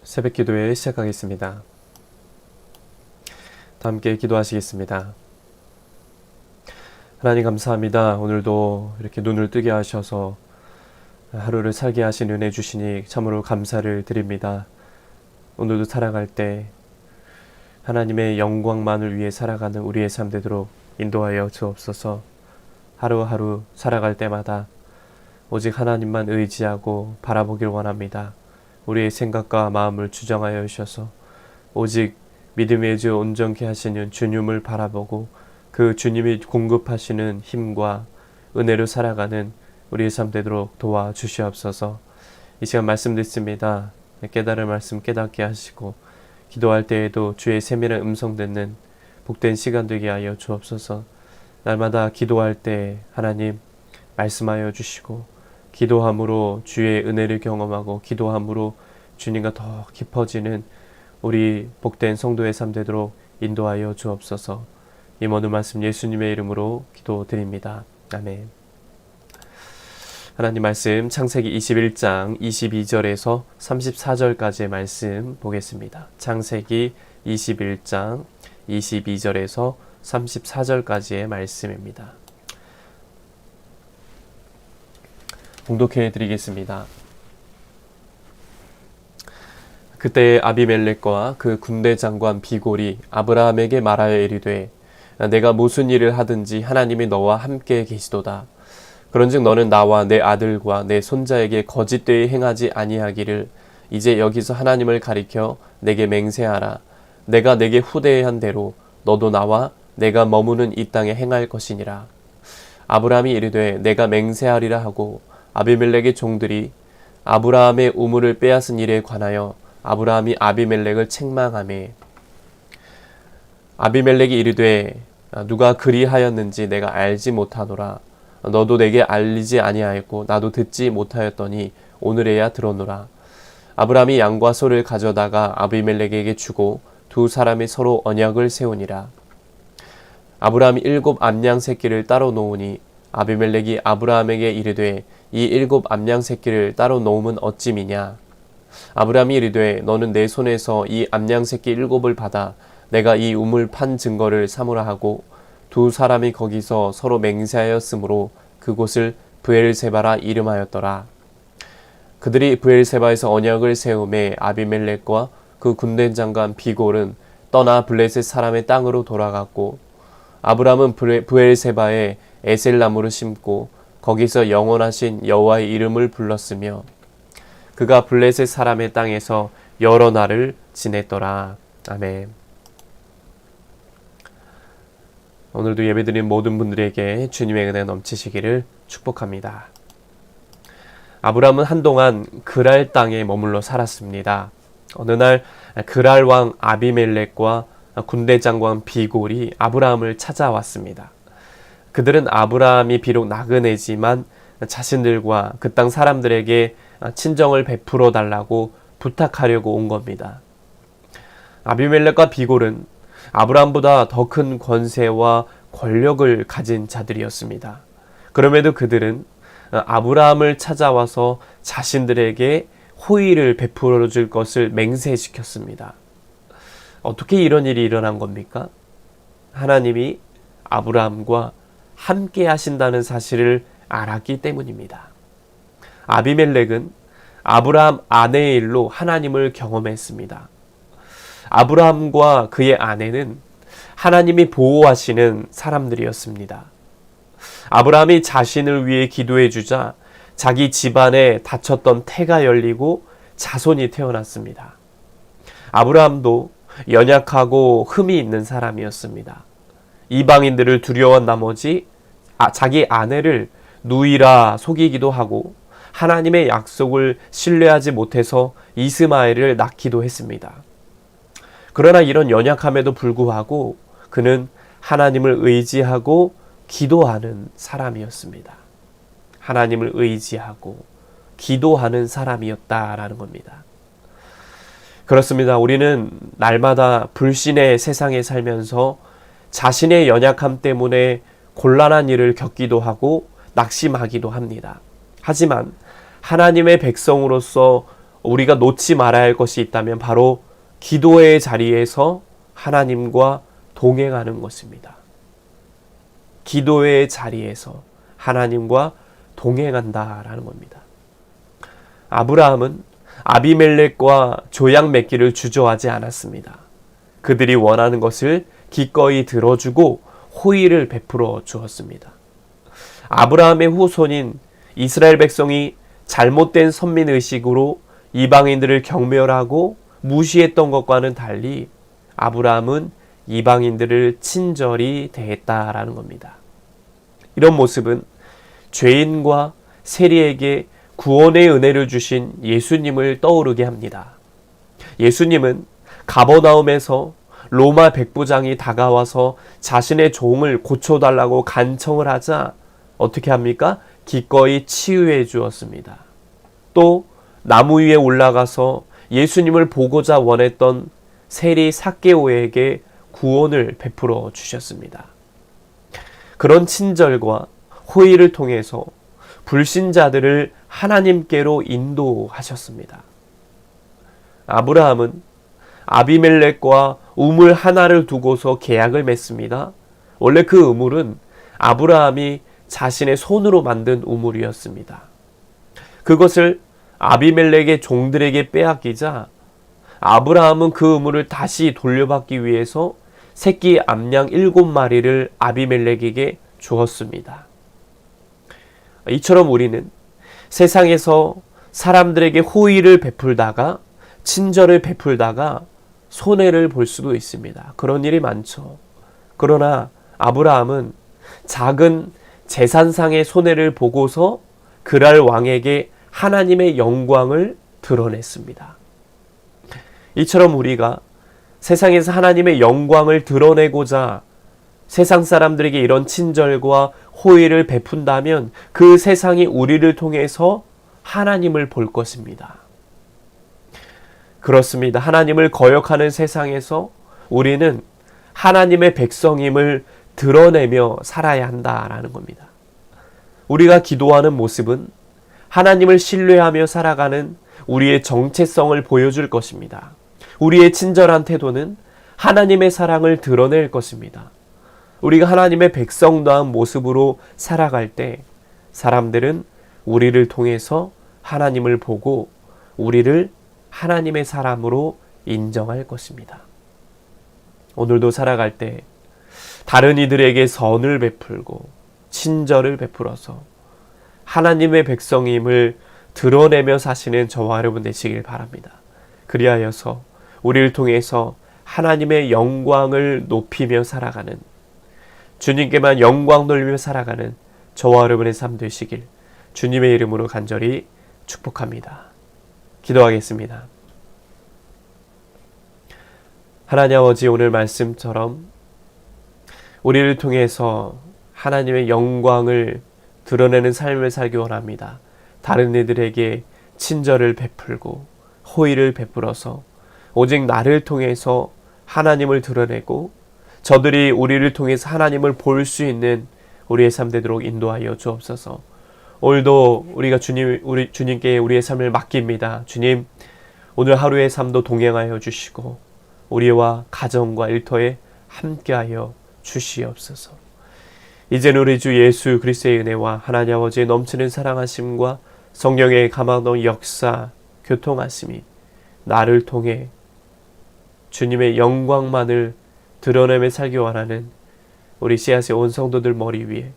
새벽 기도회 시작하겠습니다. 다 함께 기도하시겠습니다. 하나님 감사합니다. 오늘도 이렇게 눈을 뜨게 하셔서 하루를 살게 하신 은혜 주시니 참으로 감사를 드립니다. 오늘도 살아갈 때 하나님의 영광만을 위해 살아가는 우리의 삶 되도록 인도하여 주옵소서. 하루하루 살아갈 때마다 오직 하나님만 의지하고 바라보길 원합니다. 우리의 생각과 마음을 주정하여 주셔서 오직 믿음의 주 온전케 하시는 주님을 바라보고 그 주님이 공급하시는 힘과 은혜로 살아가는 우리의 삶 되도록 도와주시옵소서. 이 시간 말씀 듣습니다. 깨달을 말씀 깨닫게 하시고 기도할 때에도 주의 세밀한 음성 듣는 복된 시간 되게 하여 주옵소서. 날마다 기도할 때 하나님 말씀하여 주시고 기도함으로 주의 은혜를 경험하고 기도함으로 주님과 더 깊어지는 우리 복된 성도의 삶 되도록 인도하여 주옵소서. 이 모든 말씀 예수님의 이름으로 기도드립니다. 아멘. 하나님 말씀 창세기 21장 22절에서 34절까지의 말씀 보겠습니다. 창세기 21장 22절에서 34절까지의 말씀입니다. 봉독해 드리겠습니다. 그때 아비멜렉과 그 군대 장관 비골이 아브라함에게 말하여 이르되 내가 무슨 일을 하든지 하나님이 너와 함께 계시도다. 그런즉 너는 나와 내 아들과 내 손자에게 거짓되이 행하지 아니하기를 이제 여기서 하나님을 가리켜 내게 맹세하라. 내가 내게 후대한 대로 너도 나와 내가 머무는 이 땅에 행할 것이니라. 아브라함이 이르되 내가 맹세하리라 하고 아비멜렉의 종들이 아브라함의 우물을 빼앗은 일에 관하여 아브라함이 아비멜렉을 책망하매 아비멜렉이 이르되 누가 그리하였는지 내가 알지 못하노라. 너도 내게 알리지 아니하였고 나도 듣지 못하였더니 오늘에야 들었노라. 아브라함이 양과 소를 가져다가 아비멜렉에게 주고 두 사람이 서로 언약을 세우니라. 아브라함이 7 암양 새끼를 따로 놓으니 아비멜렉이 아브라함에게 이르되 이 7 암양 새끼를 따로 놓으면 어찌미냐. 아브라함이 이르되 너는 내 손에서 이 암양 새끼 7을 받아 내가 이 우물 판 증거를 삼으라 하고 두 사람이 거기서 서로 맹세하였으므로 그곳을 브엘세바라 이름하였더라. 그들이 브엘세바에서 언약을 세우매 아비멜렉과 그 군대 장관 비골은 떠나 블레셋 사람의 땅으로 돌아갔고 아브라함은 브엘세바에 에셀나무를 심고 거기서 영원하신 여호와의 이름을 불렀으며 그가 블레셋 사람의 땅에서 여러 날을 지냈더라. 아멘. 오늘도 예배드린 모든 분들에게 주님의 은혜 넘치시기를 축복합니다. 아브라함은 한동안 그랄 땅에 머물러 살았습니다. 어느 날 그랄 왕 아비멜렉과 군대 장관 비골이 아브라함을 찾아왔습니다. 그들은 아브라함이 비록 나그네지만 자신들과 그 땅 사람들에게 친정을 베풀어 달라고 부탁하려고 온 겁니다. 아비멜렉과 비골은 아브라함보다 더 큰 권세와 권력을 가진 자들이었습니다. 그럼에도 그들은 아브라함을 찾아와서 자신들에게 호의를 베풀어 줄 것을 맹세시켰습니다. 어떻게 이런 일이 일어난 겁니까? 하나님이 아브라함과 함께 하신다는 사실을 알았기 때문입니다. 아비멜렉은 아브라함 아내의 일로 하나님을 경험했습니다. 아브라함과 그의 아내는 하나님이 보호하시는 사람들이었습니다. 아브라함이 자신을 위해 기도해 주자 자기 집안에 닫혔던 태가 열리고 자손이 태어났습니다. 아브라함도 연약하고 흠이 있는 사람이었습니다. 이방인들을 두려워한 나머지 자기 아내를 누이라 속이기도 하고 하나님의 약속을 신뢰하지 못해서 이스마엘을 낳기도 했습니다. 그러나 이런 연약함에도 불구하고 그는 하나님을 의지하고 기도하는 사람이었습니다. 하나님을 의지하고 기도하는 사람이었다라는 겁니다. 그렇습니다. 우리는 날마다 불신의 세상에 살면서 자신의 연약함 때문에 곤란한 일을 겪기도 하고 낙심하기도 합니다. 하지만 하나님의 백성으로서 우리가 놓지 말아야 할 것이 있다면 바로 기도의 자리에서 하나님과 동행하는 것입니다. 기도의 자리에서 하나님과 동행한다라는 겁니다. 아브라함은 아비멜렉과 조약 맺기를 주저하지 않았습니다. 그들이 원하는 것을 기꺼이 들어주고 호의를 베풀어 주었습니다. 아브라함의 후손인 이스라엘 백성이 잘못된 선민의식으로 이방인들을 경멸하고 무시했던 것과는 달리 아브라함은 이방인들을 친절히 대했다라는 겁니다. 이런 모습은 죄인과 세리에게 구원의 은혜를 주신 예수님을 떠오르게 합니다. 예수님은 가버나움에서 로마 백부장이 다가와서 자신의 종을 고쳐달라고 간청을 하자 어떻게 합니까? 기꺼이 치유해 주었습니다. 또 나무 위에 올라가서 예수님을 보고자 원했던 세리 삭개오에게 구원을 베풀어 주셨습니다. 그런 친절과 호의를 통해서 불신자들을 하나님께로 인도하셨습니다. 아브라함은 아비멜렉과 우물 하나를 두고서 계약을 맺습니다. 원래 그 우물은 아브라함이 자신의 손으로 만든 우물이었습니다. 그것을 아비멜렉의 종들에게 빼앗기자 아브라함은 그 우물을 다시 돌려받기 위해서 새끼 암양 7마리를 아비멜렉에게 주었습니다. 이처럼 우리는 세상에서 사람들에게 호의를 베풀다가 친절을 베풀다가 손해를 볼 수도 있습니다. 그런 일이 많죠. 그러나 아브라함은 작은 재산상의 손해를 보고서 그랄 왕에게 하나님의 영광을 드러냈습니다. 이처럼 우리가 세상에서 하나님의 영광을 드러내고자 세상 사람들에게 이런 친절과 호의를 베푼다면 그 세상이 우리를 통해서 하나님을 볼 것입니다. 그렇습니다. 하나님을 거역하는 세상에서 우리는 하나님의 백성임을 드러내며 살아야 한다라는 겁니다. 우리가 기도하는 모습은 하나님을 신뢰하며 살아가는 우리의 정체성을 보여줄 것입니다. 우리의 친절한 태도는 하나님의 사랑을 드러낼 것입니다. 우리가 하나님의 백성다운 모습으로 살아갈 때 사람들은 우리를 통해서 하나님을 보고 우리를 하나님의 사람으로 인정할 것입니다. 오늘도 살아갈 때 다른 이들에게 선을 베풀고 친절을 베풀어서 하나님의 백성임을 드러내며 사시는 저와 여러분 되시길 바랍니다. 그리하여서 우리를 통해서 하나님의 영광을 높이며 살아가는, 주님께만 영광 돌리며 살아가는 저와 여러분의 삶 되시길 주님의 이름으로 간절히 축복합니다. 기도하겠습니다. 하나님 아버지, 오늘 말씀처럼 우리를 통해서 하나님의 영광을 드러내는 삶을 살기 원합니다. 다른 이들에게 친절을 베풀고 호의를 베풀어서 오직 나를 통해서 하나님을 드러내고 저들이 우리를 통해서 하나님을 볼 수 있는 우리의 삶 되도록 인도하여 주옵소서. 오늘도 우리 주님께 우리의 삶을 맡깁니다. 주님, 오늘 하루의 삶도 동행하여 주시고 우리와 가정과 일터에 함께하여 주시옵소서. 이제는 우리 주 예수 그리스도의 은혜와 하나님 아버지의 넘치는 사랑하심과 성령의 감화로운 역사, 교통하심이 나를 통해 주님의 영광만을 드러내며 살기 원하는 우리 씨앗의 온 성도들 머리 위에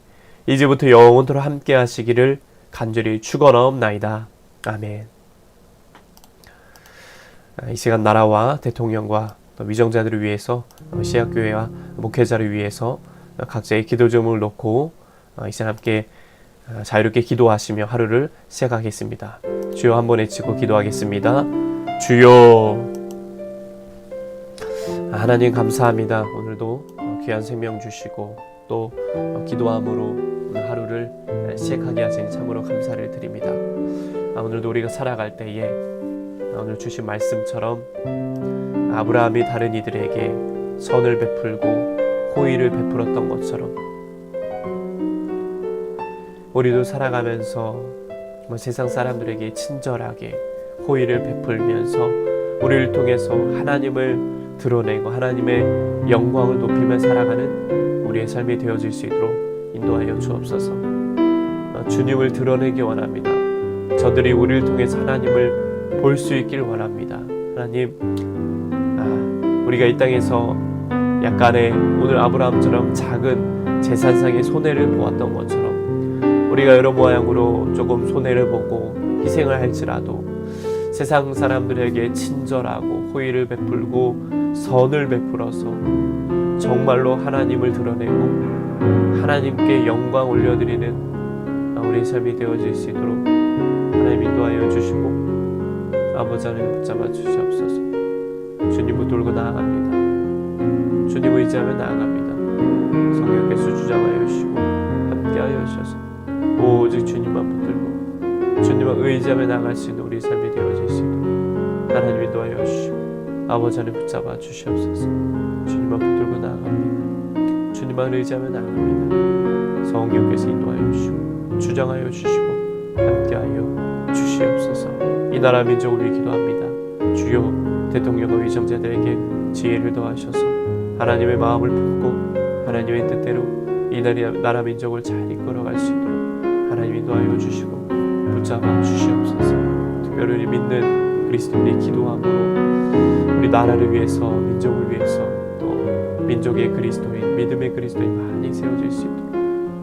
이제부터 영원토록 함께 하시기를 간절히 축원하옵나이다. 아멘. 이 시간 나라와 대통령과 또 위정자들을 위해서 씨앗교회와 목회자를 위해서 각자의 기도 제목을 놓고 이 시간 함께 자유롭게 기도하시며 하루를 시작하겠습니다. 주여 한번 외치고 기도하겠습니다. 주여. 하나님 감사합니다. 오늘도 귀한 생명 주시고 또 기도함으로 오늘 하루를 시작하게 하시니 참으로 감사를 드립니다. 오늘도 우리가 살아갈 때에 오늘 주신 말씀처럼 아브라함이 다른 이들에게 선을 베풀고 호의를 베풀었던 것처럼 우리도 살아가면서 정말 세상 사람들에게 친절하게 호의를 베풀면서 우리를 통해서 하나님을 드러내고 하나님의 영광을 높이며 살아가는 우리의 삶이 되어질 수 있도록 인도하여 주옵소서. 주님을 드러내기 원합니다. 저들이 우리를 통해서 하나님을 볼 수 있길 원합니다. 하나님, 우리가 이 땅에서 약간의 오늘 아브라함처럼 작은 제사상의 손해를 보았던 것처럼 우리가 여러 모양으로 조금 손해를 보고 희생을 할지라도 세상 사람들에게 친절하고 호의를 베풀고 선을 베풀어서 정말로 하나님을 드러내고 하나님께 영광 올려드리는 우리의 삶이 되어질 수 있도록 하나님 인도하여 주시고 아버지 하나님 붙잡아 주시옵소서. 주님 붙들고 나아갑니다. 주님 의지하며 나아갑니다. 성령께서 주장하여 주시고 함께하여 주셔서 오직 주님만 붙들고 주님만 의지하며 나아갈 수 있는 우리의 삶이 되어질 수 있도록 하나님 인도하여 주시고 아버지 하나님 붙잡아 주시옵소서. 주님만 붙들고 나아갑니다. 주님만 의지하며 나아갑니다. 성령께서 인도하여 주시고 주장하여 주시고 함께하여 주시옵소서. 이 나라 민족을 위해 기도합니다. 주여 대통령과 위정자들에게 지혜를 더하셔서 하나님의 마음을 품고 하나님의 뜻대로 이 나라 민족을 잘 이끌어갈 수 있도록 하나님 인도하여 주시고 붙잡아 주시옵소서. 특별히 우리 믿는 그리스도인이 기도함으로 우리 나라를 위해서 민족을 위해서 또 민족의 그리스도인 믿음의 그리스도인 많이 세워질 수 있도록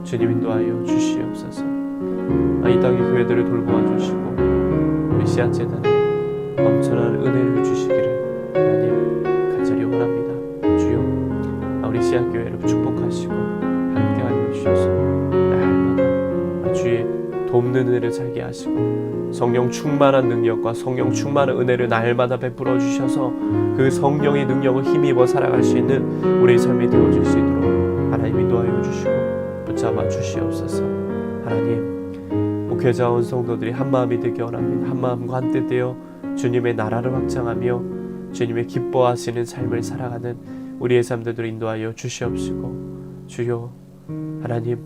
주님 인도하여 주시옵소서. 이 땅의 교회들을 돌보아 주시고 우리 씨앗재단에 넘쳐난 은혜를 주시기를 하나님 간절히 원합니다. 주여 우리 씨앗교회를 축복하시고 함께하여 주셔서 날마다 주의 돕는 은혜를 살게 하시고 성령 충만한 능력과 성령 충만한 은혜를 날마다 베풀어 주셔서 그 성령의 능력을 힘입어 살아갈 수 있는 우리의 삶이 되어질 수 있도록 하나님 인도하여 주시고 붙잡아 주시옵소서. 하나님 목회자원 성도들이 한마음이 되기 원합니다. 한마음과 한뜻 되어 주님의 나라를 확장하며 주님의 기뻐하시는 삶을 살아가는 우리의 삶들을 인도하여 주시옵시고 주여 하나님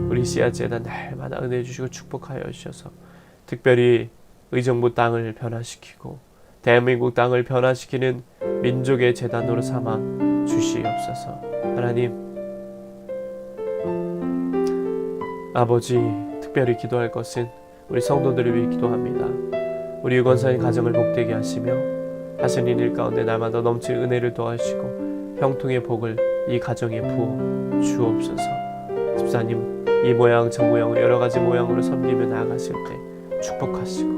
우리 씨앗재단 날마다 은혜 주시고 축복하여 주셔서 특별히 의정부 땅을 변화시키고 대한민국 땅을 변화시키는 민족의 재단으로 삼아 주시옵소서. 하나님 아버지 특별히 기도할 것은 우리 성도들을 위해 기도합니다. 우리 유건사의 가정을 복되게 하시며 하시는 일 가운데 날마다 넘치는 은혜를 더하시고 형통의 복을 이 가정에 부어 주옵소서. 집사님 이 모양 저 모양 여러 가지 모양으로 섬기며 나아가실 때 축복하시고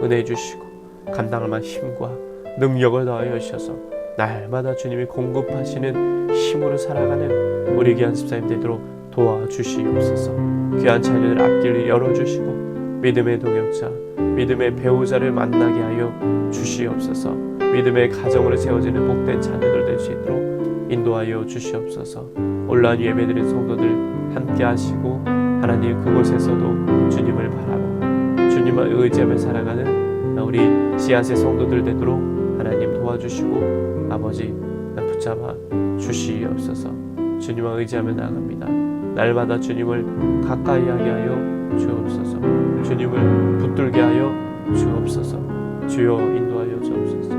은혜 주시고 감당할 만한 힘과 능력을 더하여 주셔서 날마다 주님이 공급하시는 힘으로 살아가는 우리 귀한 집사님 되도록 도와주시옵소서. 귀한 자녀들 앞길을 열어주시고 믿음의 동역자 믿음의 배우자를 만나게 하여 주시옵소서. 믿음의 가정으로 세워지는 복된 자녀들 될 수 있도록 인도하여 주시옵소서. 온라인 예배드린 성도들 함께 하시고 하나님 그곳에서도 주님을 바라보고 주님을 의지하며 살아가는 우리 씨앗의 성도들 되도록 하나님 도와주시고 아버지 붙잡아 주시옵소서. 주님을 의지하며 나아갑니다. 날마다 주님을 가까이 하게 하여 주옵소서. 주님을 붙들게 하여 주옵소서. 주여 인도하여 주옵소서.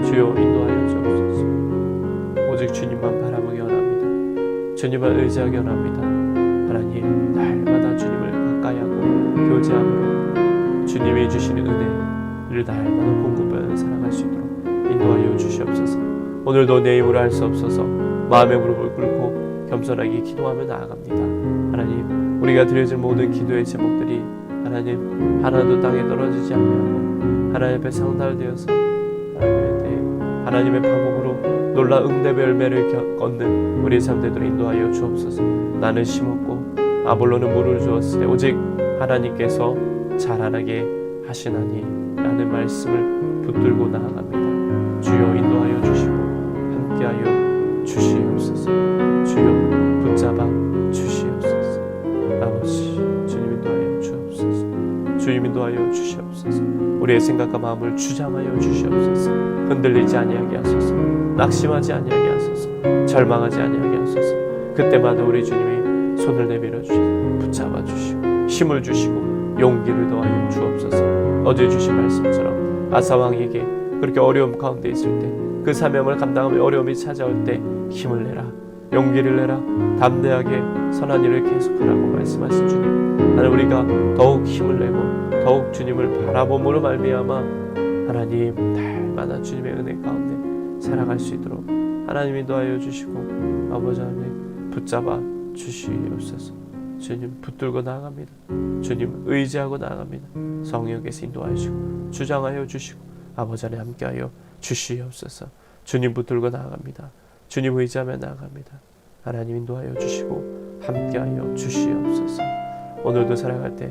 주여 인도하여 주옵소서. 오직 주님만 바라보기 원합니다. 주님을 의지하기 원합니다. 하나님 날마다 주님을 가까이 하고 교제함으로 주님이 주시는 은혜를 날마다 공급하며 살아갈 수 있도록 인도하여 주시옵소서. 오늘도 내 힘으로 할 수 없어서 마음의 무릎을 꿇고 겸손하게 기도하며 나아갑니다. 하나님 우리가 드려질 모든 기도의 제목들이 하나님 하나도 땅에 떨어지지 않냐고 하나님 앞에 상달되어서 하나님의 방법으로 놀라 응답의 열매를 걷는 우리의 삶들을 인도하여 주옵소서. 나는 심었고 아볼로는 물을 주었을 때 오직 하나님께서 자라나게 하시나니 라는 말씀을 붙들고 나아갑니다. 주여 인도하여 주시고 함께하여 주시옵소서. 주여 붙잡아 주시옵소서. 아버지 주님 인도하여 주옵소서. 주님 인도하여 주시옵소서. 우리의 생각과 마음을 주장하여 주시옵소서. 흔들리지 아니하게 하소서. 낙심하지 아니하게 하소서. 절망하지 아니하게 하소서. 그때마다 우리 주님이 손을 내밀어 주셔서 붙잡아 주시고 힘을 주시고 용기를 더하여 주옵소서. 어제 주신 말씀처럼 아사왕에게 그렇게 어려움 가운데 있을 때 그 사명을 감당하며 어려움이 찾아올 때 힘을 내라, 용기를 내라, 담대하게 선한 일을 계속하라고 말씀하신 주님, 하나님 우리가 더욱 힘을 내고 더욱 주님을 바라봄으로 말미암아 하나님 날마다 주님의 은혜 가운데 살아갈 수 있도록 하나님이 인도하여 주시고 아버지 하나님 붙잡아 주시옵소서. 주님 붙들고 나아갑니다. 주님 의지하고 나아갑니다. 성령께서 인도하여 주시고 주장하여 주시고 아버지 하나님 함께하여 주시옵소서. 주님 붙들고 나아갑니다. 주님 의지하며 나아갑니다. 하나님 인도하여 주시고 함께하여 주시옵소서. 오늘도 살아갈 때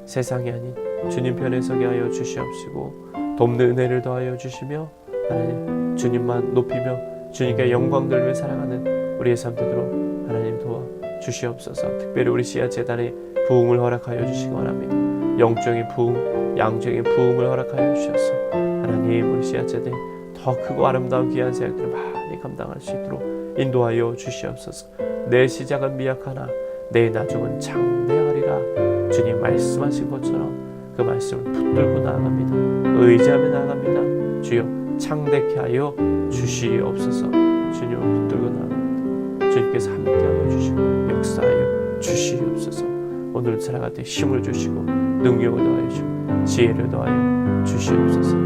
세상이 아닌 주님 편에 서게 하여 주시옵시고 돕는 은혜를 더하여 주시며 하나님 주님만 높이며 주님께 영광 돌리며 살아가는 우리의 삶 되도록 하나님 도와 주시옵소서. 특별히 우리 씨앗 재단에 부흥을 허락하여 주시기 원합니다. 영적인 부흥, 양적인 부흥을 허락하여 주셔서 하나님 우리 씨앗 재단에 더 크고 아름다운 귀한 사역들을 많이 감당할 수 있도록 인도하여 주시옵소서. 내 시작은 미약하나 내 나중은 장대하리라. 주님 말씀하신 것처럼 그 말씀을 붙들고 나아갑니다. 의지하며 나아갑니다. 주여 창대케 하여 주시옵소서. 주님을 붙들고 나아갑니다. 주님께서 함께하여 주시고 역사하여 주시옵소서. 오늘 살아갈 때 힘을 주시고 능력을 더하여 주시고 지혜를 더하여 주시옵소서.